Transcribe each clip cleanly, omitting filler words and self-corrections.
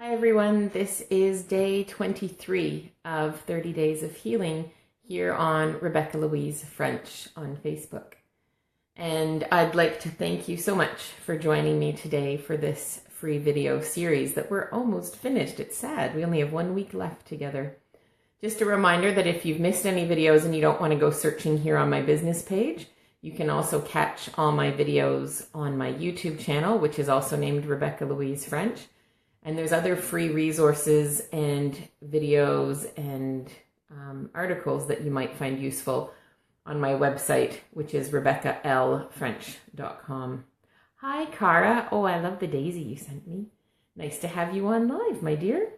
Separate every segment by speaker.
Speaker 1: Hi everyone, this is day 23 of 30 Days of Healing here on Rebecca Louise French on Facebook. And I'd like to thank you so much for joining me today for this free video series that we're almost finished. It's sad, we only have 1 week left together. Just a reminder that if you've missed any videos and you don't want to go searching here on my business page, you can also catch all my videos on my YouTube channel, which is also named Rebecca Louise French. And there's other free resources and videos and articles that you might find useful on my website, which is RebeccaLFrench.com. Hi, Cara. Oh, I love the daisy you sent me. Nice to have you on live, my dear.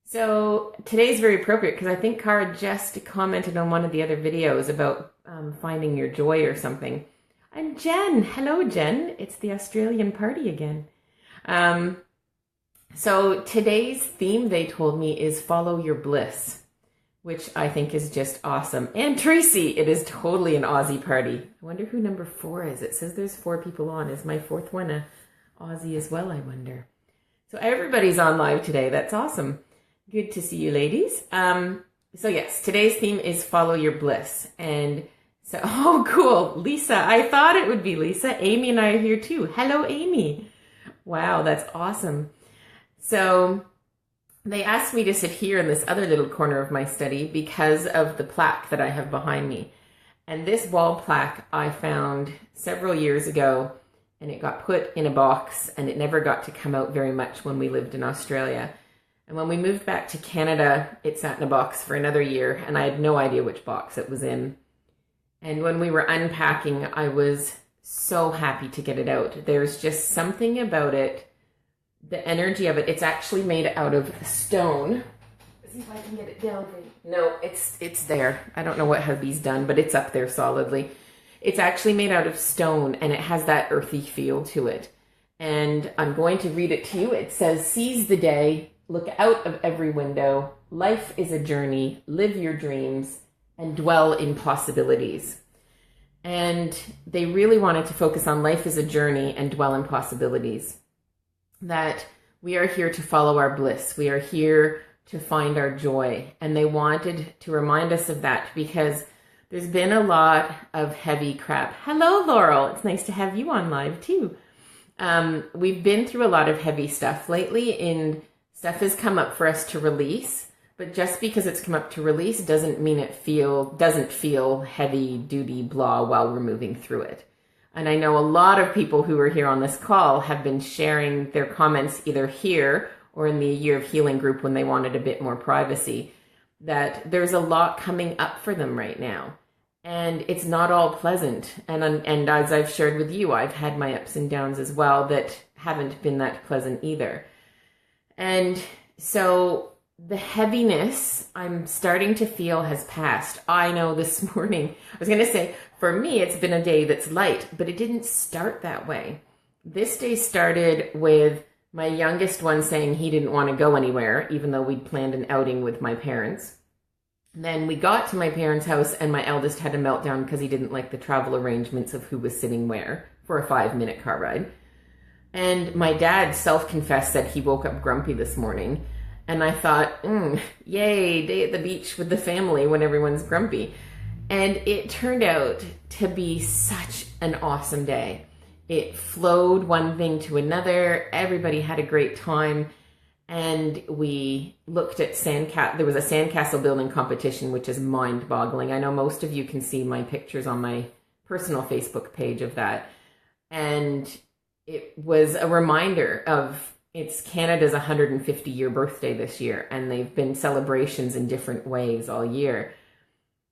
Speaker 1: So today's very appropriate because I think Cara just commented on one of the other videos about finding your joy or something. I'm Jen. Hello, Jen. It's the Australian party again. So today's theme, they told me, is follow your bliss, which I think is just awesome. And Tracy, it is totally an Aussie party. I wonder who number 4 is. It says there's 4 people on. Is my 4th one a Aussie as well, I wonder? So everybody's on live today. That's awesome. Good to see you, ladies. So yes, today's theme is follow your bliss. And so, oh, cool. Lisa, I thought it would be Lisa. Amy and I are here too. Hello, Amy. Wow, that's awesome. So they asked me to sit here in this other little corner of my study because of the plaque that I have behind me. And this wall plaque I found several years ago, and it got put in a box and it never got to come out very much when we lived in Australia. And when we moved back to Canada, it sat in a box for another year and I had no idea which box it was in. And when we were unpacking, I was so happy to get it out. There's just something about it. The energy of it, it's actually made out of stone. Let's see if I can get it down. No, it's there. I don't know what hubby's done, but it's up there solidly. It's actually made out of stone and it has that earthy feel to it. And I'm going to read it to you. It says, seize the day, look out of every window. Life is a journey, live your dreams, and dwell in possibilities. And they really wanted to focus on life is a journey and dwell in possibilities. That we are here to follow our bliss. We are here to find our joy. And they wanted to remind us of that because there's been a lot of heavy crap. Hello, Laurel. It's nice to have you on live too. We've been through a lot of heavy stuff lately and stuff has come up for us to release. But just because it's come up to release doesn't mean it doesn't feel heavy duty blah while we're moving through it. And I know a lot of people who are here on this call have been sharing their comments either here or in the Year of Healing group when they wanted a bit more privacy, that there's a lot coming up for them right now. And it's not all pleasant. And as I've shared with you, I've had my ups and downs as well that haven't been that pleasant either. And so the heaviness I'm starting to feel has passed. I know this morning, I was going to say, for me, it's been a day that's light, but it didn't start that way. This day started with my youngest one saying he didn't want to go anywhere, even though we'd planned an outing with my parents. And then we got to my parents' house and my eldest had a meltdown because he didn't like the travel arrangements of who was sitting where for a 5-minute car ride. And my dad self-confessed that he woke up grumpy this morning. And I thought, yay, day at the beach with the family when everyone's grumpy. And it turned out to be such an awesome day. It flowed one thing to another. Everybody had a great time. And we looked at there was a sandcastle building competition, which is mind-boggling. I know most of you can see my pictures on my personal Facebook page of that. And it was a reminder of it's Canada's 150-year birthday this year, and they've been celebrations in different ways all year.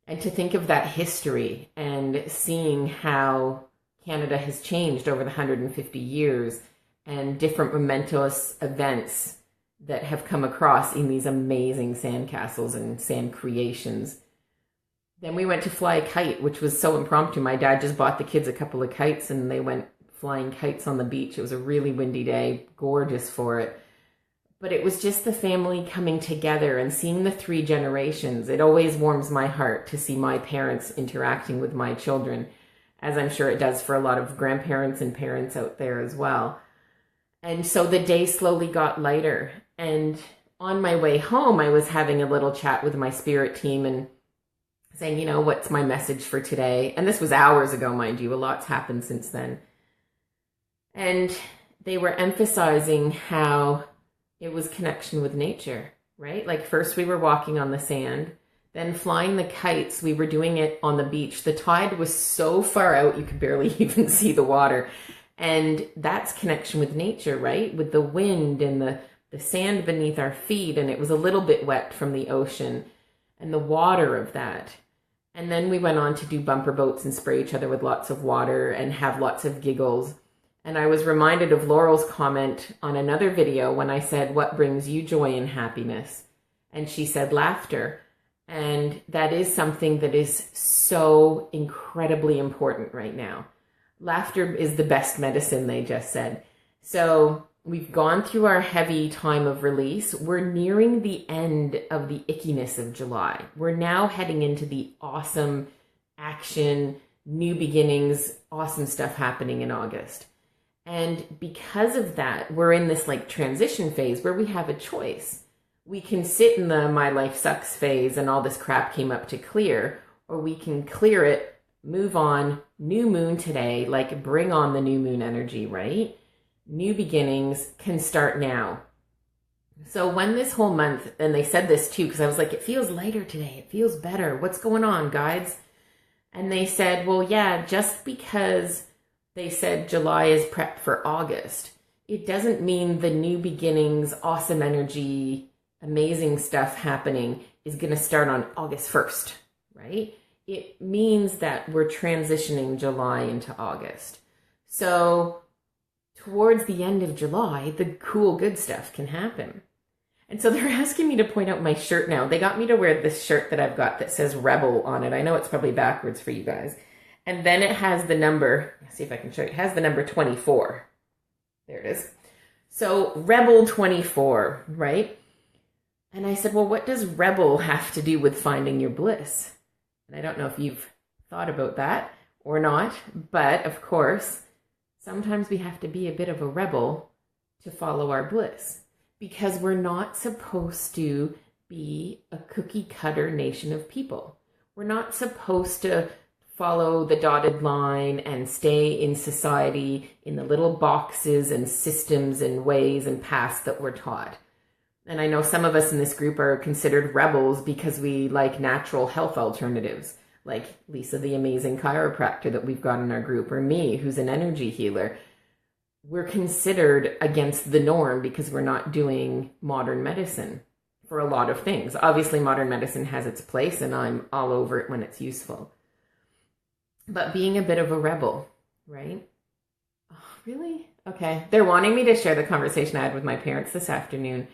Speaker 1: And to think of that history and seeing how Canada has changed over the 150 years and different momentous events that have come across in these amazing sandcastles and sand creations. Then we went to fly a kite, which was so impromptu. My dad just bought the kids a couple of kites and they went flying kites on the beach. It was a really windy day, gorgeous for it. But it was just the family coming together and seeing the 3 generations. It always warms my heart to see my parents interacting with my children, as I'm sure it does for a lot of grandparents and parents out there as well. And so the day slowly got lighter. And on my way home, I was having a little chat with my spirit team and saying, what's my message for today? And this was hours ago, mind you. A lot's happened since then. And they were emphasizing how it was connection with nature, right? Like first we were walking on the sand, then flying the kites. We were doing it on the beach. The tide was so far out, you could barely even see the water. And that's connection with nature, right? With the wind and the sand beneath our feet. And it was a little bit wet from the ocean and the water of that. And then we went on to do bumper boats and spray each other with lots of water and have lots of giggles. And I was reminded of Laurel's comment on another video when I said, what brings you joy and happiness? And she said, laughter. And that is something that is so incredibly important right now. Laughter is the best medicine, they just said. So we've gone through our heavy time of release. We're nearing the end of the ickiness of July. We're now heading into the awesome action, new beginnings, awesome stuff happening in August. And because of that, we're in this like transition phase where we have a choice. We can sit in the my life sucks phase and all this crap came up to clear, or we can clear it, move on, new moon today, like bring on the new moon energy, right? New beginnings can start now. So when this whole month, and they said this too, because I was like, it feels lighter today. It feels better. What's going on, guides? And they said, well, yeah, just because they said July is prep for August, it doesn't mean the new beginnings, awesome energy, amazing stuff happening is going to start on August 1st, right? It means that we're transitioning July into August. So towards the end of July, the cool, good stuff can happen. And so they're asking me to point out my shirt now. They got me to wear this shirt that I've got that says Rebel on it. I know it's probably backwards for you guys. And then it has the number, let's see if I can show you. It has the number 24. There it is. So Rebel 24, right? And I said, well, what does Rebel have to do with finding your bliss? And I don't know if you've thought about that or not, but of course, sometimes we have to be a bit of a rebel to follow our bliss, because we're not supposed to be a cookie cutter nation of people. We're not supposed to follow the dotted line and stay in society in the little boxes and systems and ways and paths that we're taught. And I know some of us in this group are considered rebels because we like natural health alternatives, like Lisa, the amazing chiropractor that we've got in our group, or me, who's an energy healer. We're considered against the norm because we're not doing modern medicine for a lot of things. Obviously, modern medicine has its place, and I'm all over it when it's useful. But being a bit of a rebel, right? Oh, really? Okay. They're wanting me to share the conversation I had with my parents this afternoon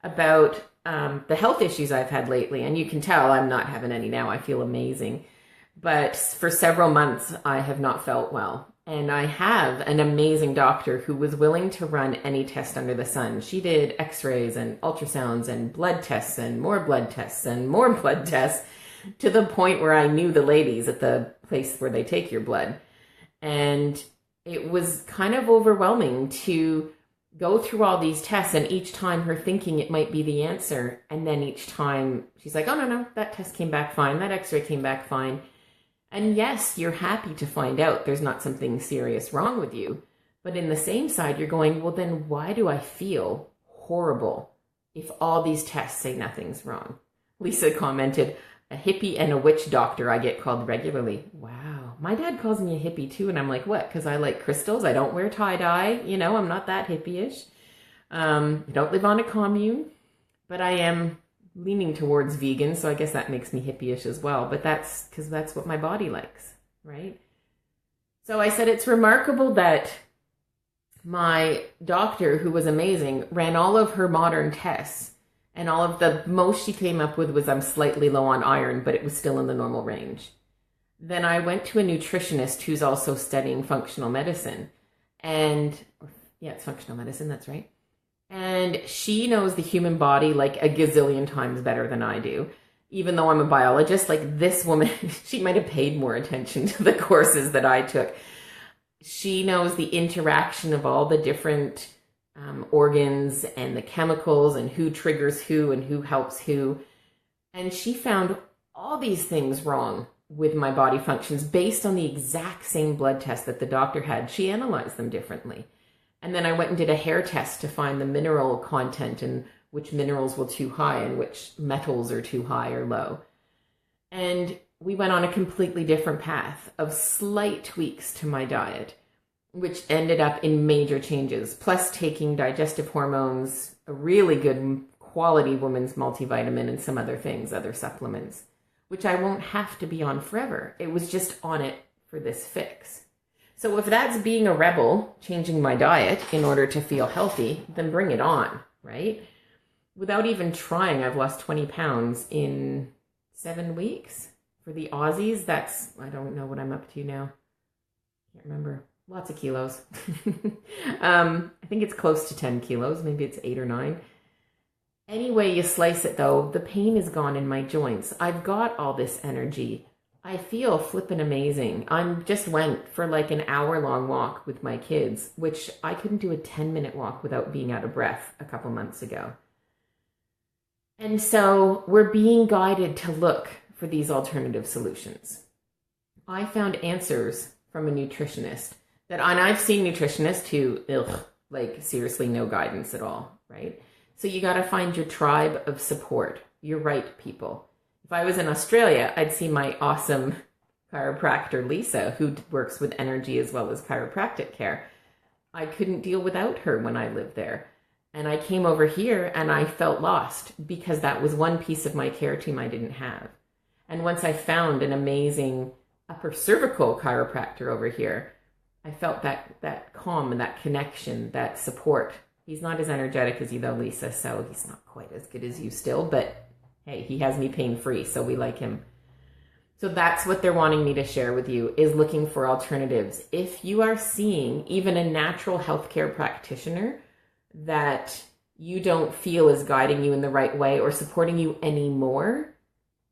Speaker 1: about the health issues I've had lately. And you can tell I'm not having any now. I feel amazing. But for several months, I have not felt well. And I have an amazing doctor who was willing to run any test under the sun. She did x-rays and ultrasounds and blood tests and more blood tests and more blood tests, to the point where I knew the ladies at the place where they take your blood. And it was kind of overwhelming to go through all these tests, and each time her thinking it might be the answer. And then each time she's like, oh, no, that test came back fine. That x-ray came back fine. And yes, you're happy to find out there's not something serious wrong with you. But in the same side, you're going, well, then why do I feel horrible if all these tests say nothing's wrong? Lisa commented, a hippie and a witch doctor I get called regularly. Wow. My dad calls me a hippie too. And I'm like, what? Because I like crystals. I don't wear tie-dye. I'm not that hippie-ish. I don't live on a commune. But I am leaning towards vegan. So I guess that makes me hippie-ish as well. But that's because that's what my body likes, right? So I said, it's remarkable that my doctor, who was amazing, ran all of her modern tests. And all of the most she came up with was I'm slightly low on iron, but it was still in the normal range. Then I went to a nutritionist who's also studying functional medicine. And yeah, it's functional medicine, that's right. And she knows the human body like a gazillion times better than I do. Even though I'm a biologist, like this woman, she might have paid more attention to the courses that I took. She knows the interaction of all the different organs and the chemicals and who triggers who and who helps who. And she found all these things wrong with my body functions based on the exact same blood test that the doctor had. She analyzed them differently. And then I went and did a hair test to find the mineral content and which minerals were too high and which metals are too high or low. And we went on a completely different path of slight tweaks to my diet, which ended up in major changes, plus taking digestive hormones, a really good quality woman's multivitamin, and some other things, other supplements, which I won't have to be on forever. It was just on it for this fix. So if that's being a rebel, changing my diet in order to feel healthy, then bring it on, right? Without even trying, I've lost 20 pounds in 7 weeks. For the Aussies, that's, I don't know what I'm up to now. Can't remember. Lots of kilos. I think it's close to 10 kilos. Maybe it's 8 or 9. Any way you slice it, though, the pain is gone in my joints. I've got all this energy. I feel flippin' amazing. I just went for like an hour-long walk with my kids, which I couldn't do a 10-minute walk without being out of breath a couple months ago. And so we're being guided to look for these alternative solutions. I found answers from a nutritionist and I've seen nutritionists who, like seriously no guidance at all, right? So you got to find your tribe of support, your right people. If I was in Australia, I'd see my awesome chiropractor, Lisa, who works with energy as well as chiropractic care. I couldn't deal without her when I lived there. And I came over here and I felt lost because that was one piece of my care team I didn't have. And once I found an amazing upper cervical chiropractor over here, I felt that calm and that connection, that support. He's not as energetic as you though, Lisa, so he's not quite as good as you still, but hey, he has me pain-free, so we like him. So that's what they're wanting me to share with you, is looking for alternatives. If you are seeing even a natural healthcare practitioner that you don't feel is guiding you in the right way or supporting you anymore,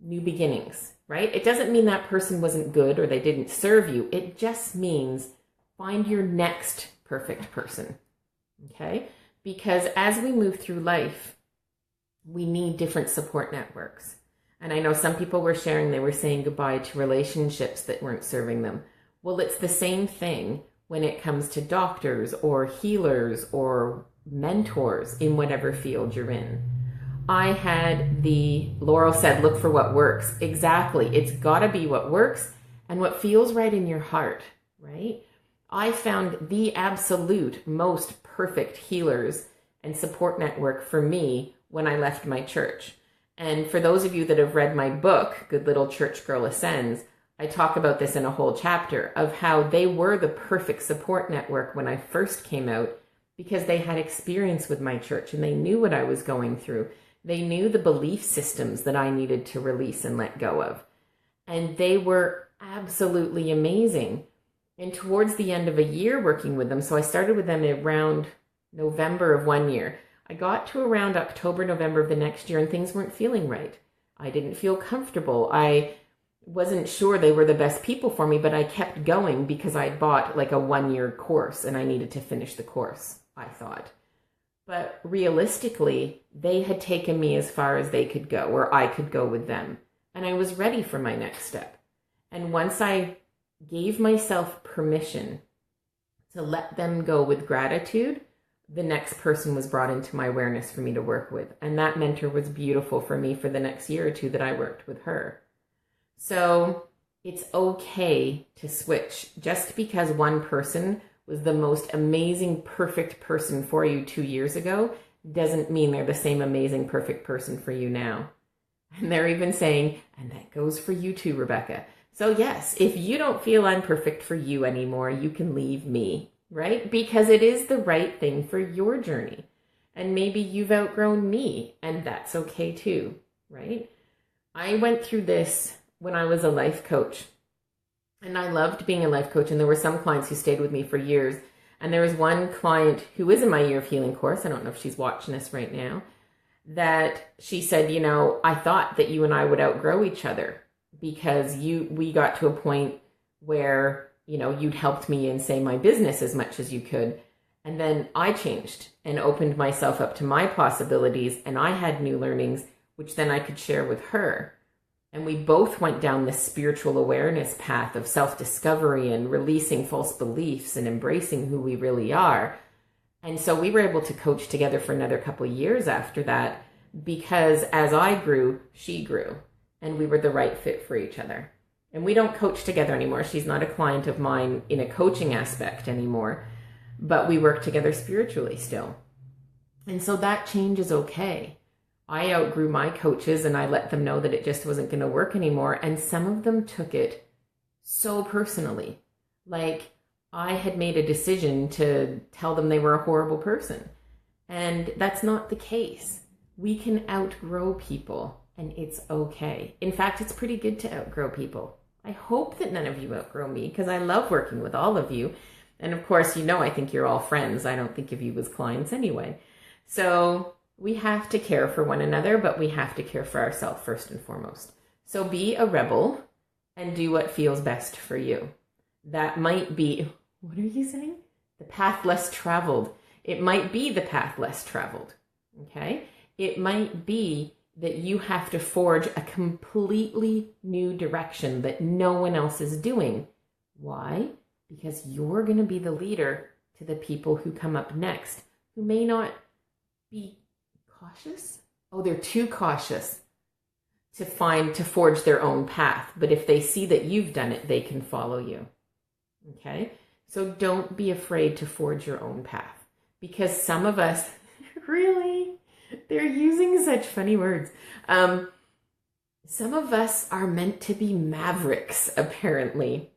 Speaker 1: new beginnings, right? It doesn't mean that person wasn't good or they didn't serve you. It just means find your next perfect person, okay? Because as we move through life, we need different support networks. And I know some people were sharing, they were saying goodbye to relationships that weren't serving them. Well, it's the same thing when it comes to doctors or healers or mentors in whatever field you're in. I had Laurel said, look for what works. Exactly. It's got to be what works and what feels right in your heart, right? I found the absolute most perfect healers and support network for me when I left my church. And for those of you that have read my book, Good Little Church Girl Ascends, I talk about this in a whole chapter of how they were the perfect support network when I first came out because they had experience with my church and they knew what I was going through. They knew the belief systems that I needed to release and let go of. And they were absolutely amazing. And towards the end of a year working with them, so I started with them around November of one year. I got to around October, November of the next year and things weren't feeling right. I didn't feel comfortable. I wasn't sure they were the best people for me, but I kept going because I bought like a 1-year course and I needed to finish the course, I thought. But realistically, they had taken me as far as they could go, or I could go with them. And I was ready for my next step. And once I gave myself permission to let them go with gratitude, the next person was brought into my awareness for me to work with. And that mentor was beautiful for me for the next year or two that I worked with her. So it's okay to switch. Just because one person was the most amazing, perfect person for you 2 years ago doesn't mean they're the same amazing, perfect person for you now. And they're even saying, and that goes for you too, Rebecca. So yes, if you don't feel I'm perfect for you anymore, you can leave me, right? Because it is the right thing for your journey. And maybe you've outgrown me, and that's okay too, right? I went through this when I was a life coach. And I loved being a life coach. And there were some clients who stayed with me for years. And there was one client who is in my Year of Healing course. I don't know if she's watching this right now. That she said, you know, I thought that you and I would outgrow each other because we got to a point where, you know, you'd helped me in, say, my business as much as you could. And then I changed and opened myself up to my possibilities, and I had new learnings, which then I could share with her. And we both went down this spiritual awareness path of self-discovery and releasing false beliefs and embracing who we really are. And so we were able to coach together for another couple of years after that, because as I grew, she grew, and we were the right fit for each other. And we don't coach together anymore. She's not a client of mine in a coaching aspect anymore, but we work together spiritually still. And so that change is okay. I outgrew my coaches and I let them know that it just wasn't going to work anymore. And some of them took it so personally. Like I had made a decision to tell them they were a horrible person. And that's not the case. We can outgrow people and it's okay. In fact, it's pretty good to outgrow people. I hope that none of you outgrow me because I love working with all of you. And of course, I think you're all friends. I don't think of you as clients anyway. So we have to care for one another, but we have to care for ourselves first and foremost. So be a rebel and do what feels best for you. That might be, what are you saying? The path less traveled. It might be the path less traveled. Okay? It might be that you have to forge a completely new direction that no one else is doing. Why? Because you're going to be the leader to the people who come up next, who may not be cautious. Oh, they're too cautious to forge their own path. But if they see that you've done it, they can follow you. Okay? So don't be afraid to forge your own path, because some of us really, they're using such funny words. Some of us are meant to be mavericks, apparently.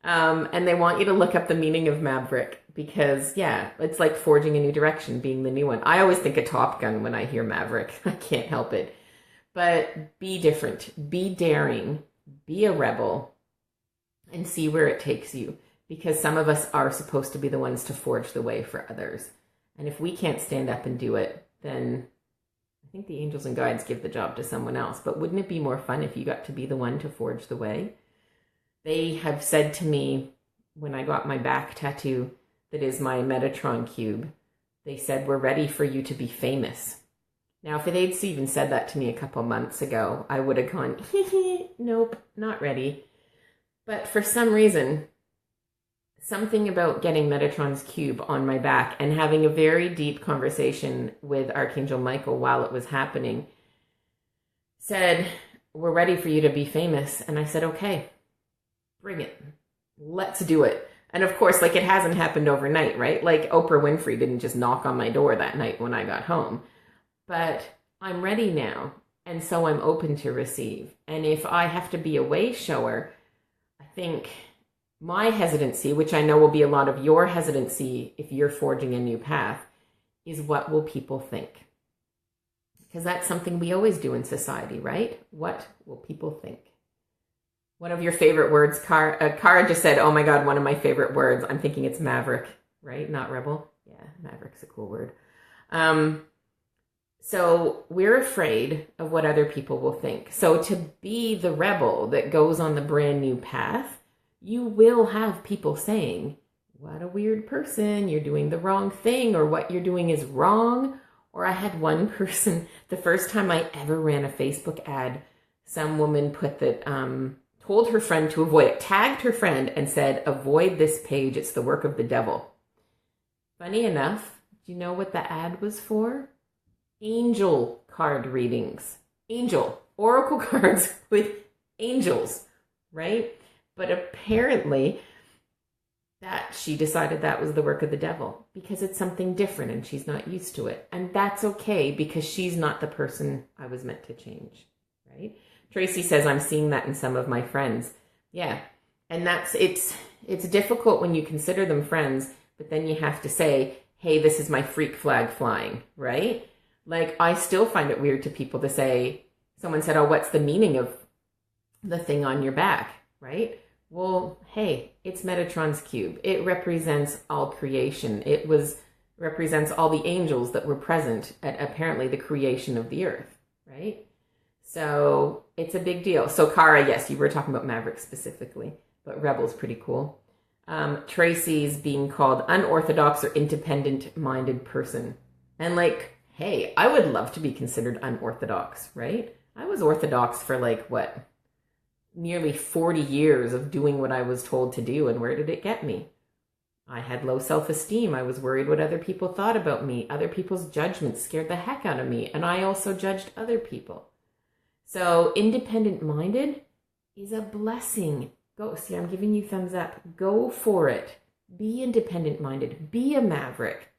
Speaker 1: And they want you to look up the meaning of maverick because, it's like forging a new direction, being the new one. I always think of Top Gun when I hear maverick. I can't help it. But be different, be daring, be a rebel, and see where it takes you. Because some of us are supposed to be the ones to forge the way for others. And if we can't stand up and do it, then I think the angels and guides give the job to someone else. But wouldn't it be more fun if you got to be the one to forge the way? They have said to me when I got my back tattoo, that is my Metatron cube, they said, we're ready for you to be famous. Now, if they'd even said that to me a couple months ago, I would have gone, nope, not ready. But for some reason, something about getting Metatron's cube on my back and having a very deep conversation with Archangel Michael while it was happening said, we're ready for you to be famous. And I said, okay, bring it. Let's do it. And of course, it hasn't happened overnight, right? Like Oprah Winfrey didn't just knock on my door that night when I got home. But I'm ready now. And so I'm open to receive. And if I have to be a way shower, I think my hesitancy, which I know will be a lot of your hesitancy if you're forging a new path, is what will people think? Because that's something we always do in society, right? What will people think? One of your favorite words, Cara just said, oh my God, one of my favorite words. I'm thinking it's maverick, right? Not rebel. Yeah, maverick's a cool word. So we're afraid of what other people will think. So to be the rebel that goes on the brand new path, you will have people saying, what a weird person, you're doing the wrong thing, or what you're doing is wrong. Or I had one person, the first time I ever ran a Facebook ad, some woman put that, told her friend to avoid it, tagged her friend and said, avoid this page, it's the work of the devil. Funny enough, do you know what the ad was for? Angel card readings. Angel. Oracle cards with angels, right? But apparently that she decided that was the work of the devil because it's something different and she's not used to it. And that's okay because she's not the person I was meant to change, right? Tracy says, I'm seeing that in some of my friends. Yeah. And it's difficult when you consider them friends, but then you have to say, hey, this is my freak flag flying, right? Like, I still find it weird to people to say, someone said, oh, what's the meaning of the thing on your back, right? Well, hey, it's Metatron's cube. It represents all creation. Represents all the angels that were present at apparently the creation of the earth, right? So it's a big deal. So Cara, yes, you were talking about Maverick specifically, but Rebel's pretty cool. Tracy's being called unorthodox or independent-minded person. And like, hey, I would love to be considered unorthodox, right? I was orthodox for nearly 40 years of doing what I was told to do. And where did it get me? I had low self-esteem. I was worried what other people thought about me. Other people's judgments scared the heck out of me. And I also judged other people. So independent-minded is a blessing. Go, see, I'm giving you thumbs up. Go for it. Be independent-minded. Be a maverick.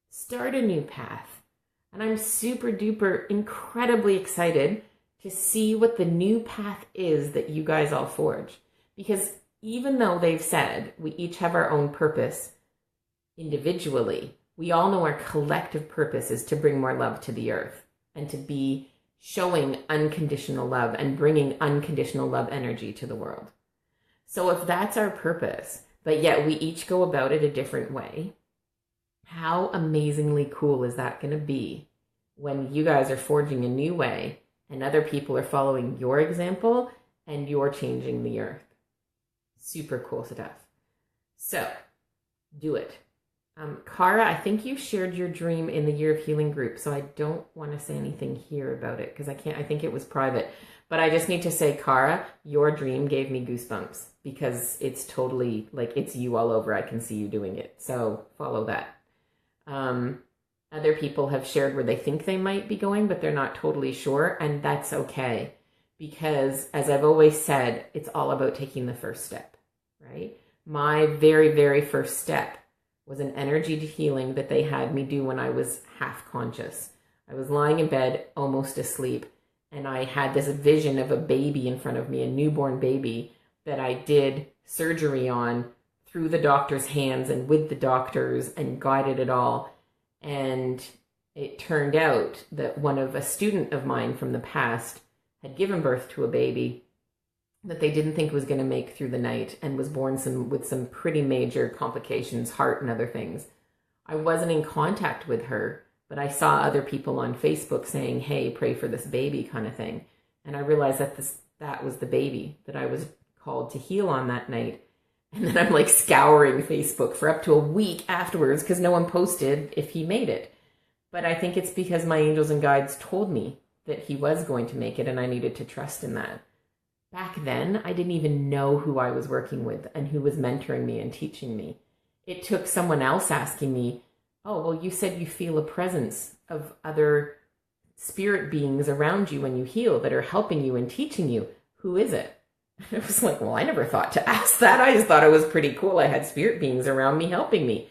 Speaker 1: Start a new path. And I'm super duper incredibly excited to see what the new path is that you guys all forge. Because even though they've said we each have our own purpose individually, we all know our collective purpose is to bring more love to the earth and to be showing unconditional love and bringing unconditional love energy to the world. So if that's our purpose, but yet we each go about it a different way, how amazingly cool is that going to be when you guys are forging a new way and other people are following your example and you're changing the earth? Super cool stuff. So do it. Cara, I think you shared your dream in the Year of Healing group, so I don't want to say anything here about it because I think it was private. But I just need to say, Cara, your dream gave me goosebumps because it's totally like it's you all over. I can see you doing it. So follow that. Other people have shared where they think they might be going, but they're not totally sure. And that's okay. Because as I've always said, it's all about taking the first step, right? My very, very first step was an energy healing that they had me do when I was half conscious. I was lying in bed, almost asleep, and I had this vision of a baby in front of me, a newborn baby that I did surgery on through the doctor's hands and with the doctors and guided it all. And it turned out that a student of mine from the past had given birth to a baby that they didn't think was going to make through the night and was born with some pretty major complications, heart and other things. I wasn't in contact with her, but I saw other people on Facebook saying, hey, pray for this baby kind of thing. And I realized that was the baby that I was called to heal on that night. And then I'm like scouring Facebook for up to a week afterwards because no one posted if he made it. But I think it's because my angels and guides told me that he was going to make it and I needed to trust in that. Back then, I didn't even know who I was working with and who was mentoring me and teaching me. It took someone else asking me, oh, well, you said you feel a presence of other spirit beings around you when you heal that are helping you and teaching you. Who is it? And I was like, well, I never thought to ask that. I just thought it was pretty cool. I had spirit beings around me helping me.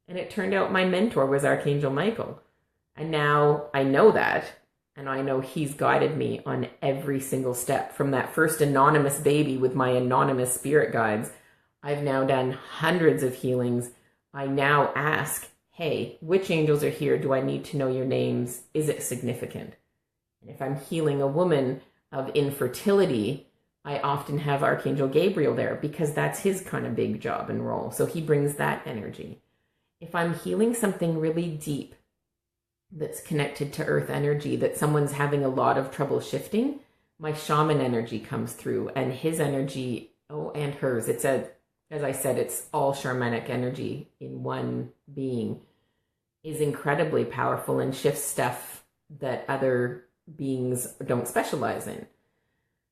Speaker 1: And it turned out my mentor was Archangel Michael. And now I know that. And I know he's guided me on every single step from that first anonymous baby with my anonymous spirit guides. I've now done hundreds of healings. I now ask, hey, which angels are here? Do I need to know your names? Is it significant? And if I'm healing a woman of infertility, I often have Archangel Gabriel there because that's his kind of big job and role. So he brings that energy. If I'm healing something really deep, that's connected to earth energy, that someone's having a lot of trouble shifting, my shaman energy comes through and his energy, and hers. As I said, it's all shamanic energy in one being, is incredibly powerful and shifts stuff that other beings don't specialize in.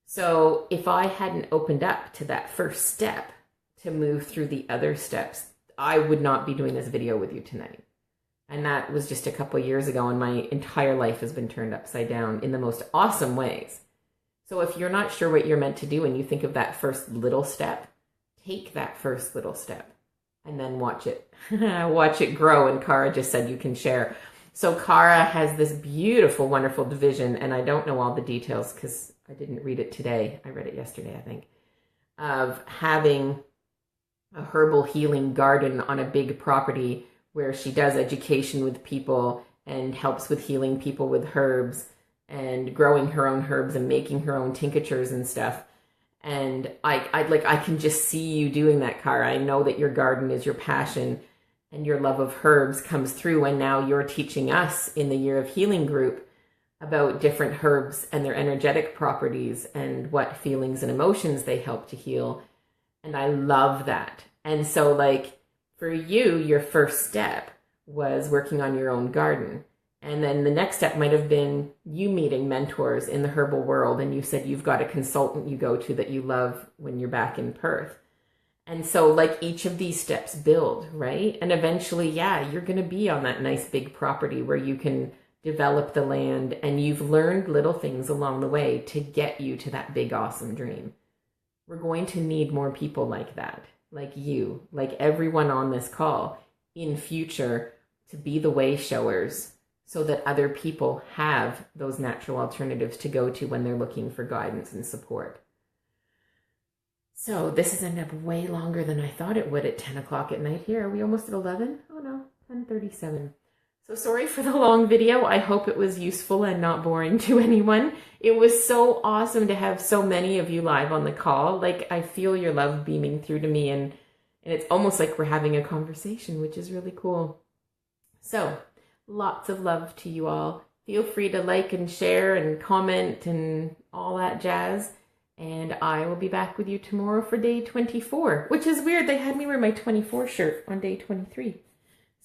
Speaker 1: So if I hadn't opened up to that first step to move through the other steps, I would not be doing this video with you tonight. And that was just a couple years ago, and my entire life has been turned upside down in the most awesome ways. So if you're not sure what you're meant to do and you think of that first little step, take that first little step and then watch it. Watch it grow. And Cara just said you can share. So Cara has this beautiful, wonderful division, and I don't know all the details because I didn't read it today. I read it yesterday, I think, of having a herbal healing garden on a big property where she does education with people and helps with healing people with herbs and growing her own herbs and making her own tinctures and stuff. And I can just see you doing that, Cara. I know that your garden is your passion and your love of herbs comes through. And now you're teaching us in the Year of Healing group about different herbs and their energetic properties and what feelings and emotions they help to heal. And I love that. And so like for you, your first step was working on your own garden. And then the next step might have been you meeting mentors in the herbal world. And you said you've got a consultant you go to that you love when you're back in Perth. And so like each of these steps build, right? And eventually, yeah, you're going to be on that nice big property where you can develop the land, and you've learned little things along the way to get you to that big, awesome dream. We're going to need more people like that, like you, like everyone on this call in future, to be the way showers so that other people have those natural alternatives to go to when they're looking for guidance and support. So this has ended up way longer than I thought it would at 10 o'clock at night here. Are we almost at 11? Oh no, 10:37. So sorry for the long video. I hope it was useful and not boring to anyone. It was so awesome to have so many of you live on the call. Like, I feel your love beaming through to me, and it's almost like we're having a conversation, which is really cool. So lots of love to you all. Feel free to like and share and comment and all that jazz. And I will be back with you tomorrow for day 24, which is weird. They had me wear my 24 shirt on day 23.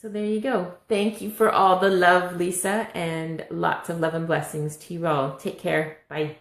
Speaker 1: So there you go. Thank you for all the love, Lisa, and lots of love and blessings to you all. Take care. Bye.